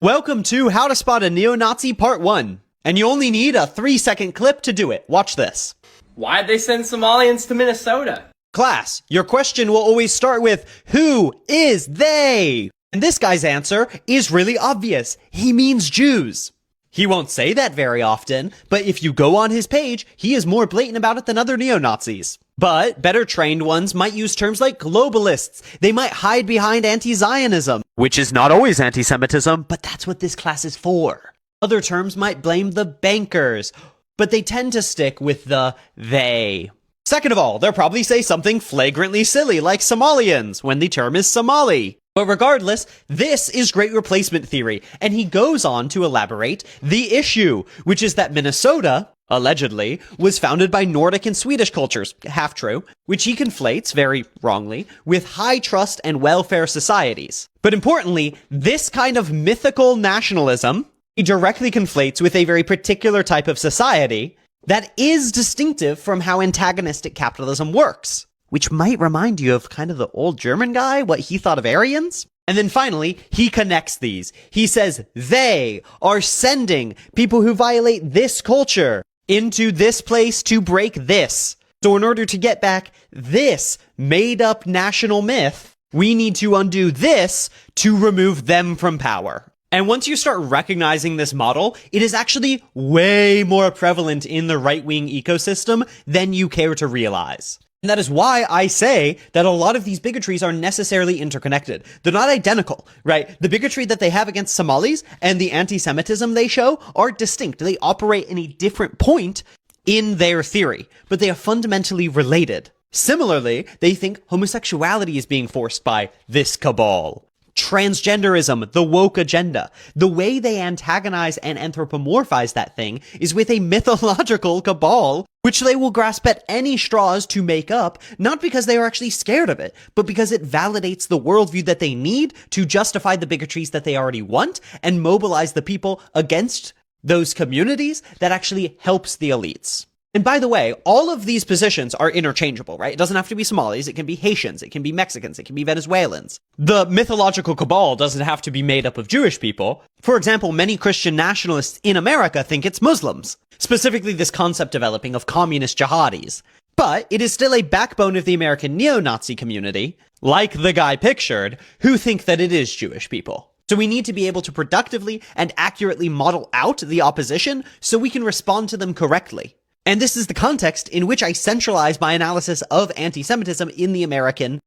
Welcome to How to Spot a Neo-Nazi Part 1. And you only need a 3-second clip to do it. Watch this. Why'd they send Somalians to Minnesota? Class, your question will always start with, who is they? And this guy's answer is really obvious. He means Jews. He won't say that very often, but if you go on his page, he is more blatant about it than other neo-Nazis. But better trained ones might use terms like globalists. They might hide behind anti-Zionism, which is not always anti-Semitism, but that's what this class is for. Other terms might blame the bankers, but they tend to stick with the they. Second of all, they'll probably say something flagrantly silly like Somalians when the term is Somali. But regardless, this is great replacement theory, and he goes on to elaborate the issue, which is that Minnesota, allegedly, was founded by Nordic and Swedish cultures, half true, which he conflates, very wrongly, with high trust and welfare societies. But importantly, this kind of mythical nationalism he directly conflates with a very particular type of society that is distinctive from how antagonistic capitalism works. Which might remind you of kind of the old German guy, what he thought of Aryans. And then finally, he connects these. He says they are sending people who violate this culture into this place to break this. So in order to get back this made-up national myth, we need to undo this to remove them from power. And once you start recognizing this model, it is actually way more prevalent in the right-wing ecosystem than you care to realize. And that is why I say that a lot of these bigotries are necessarily interconnected. They're not identical, right? The bigotry that they have against Somalis and the anti-Semitism they show are distinct. They operate in a different point in their theory, but they are fundamentally related. Similarly, they think homosexuality is being forced by this cabal. Transgenderism, the woke agenda. The way they antagonize and anthropomorphize that thing is with a mythological cabal, which they will grasp at any straws to make up, not because they are actually scared of it, but because it validates the worldview that they need to justify the bigotries that they already want and mobilize the people against those communities that actually helps the elites. And by the way, all of these positions are interchangeable, right? It doesn't have to be Somalis, it can be Haitians, it can be Mexicans, it can be Venezuelans. The mythological cabal doesn't have to be made up of Jewish people. For example, many Christian nationalists in America think it's Muslims, specifically this concept developing of communist jihadis. But it is still a backbone of the American neo-Nazi community, like the guy pictured, who think that it is Jewish people. So we need to be able to productively and accurately model out the opposition so we can respond to them correctly. And this is the context in which I centralize my analysis of anti-Semitism in the American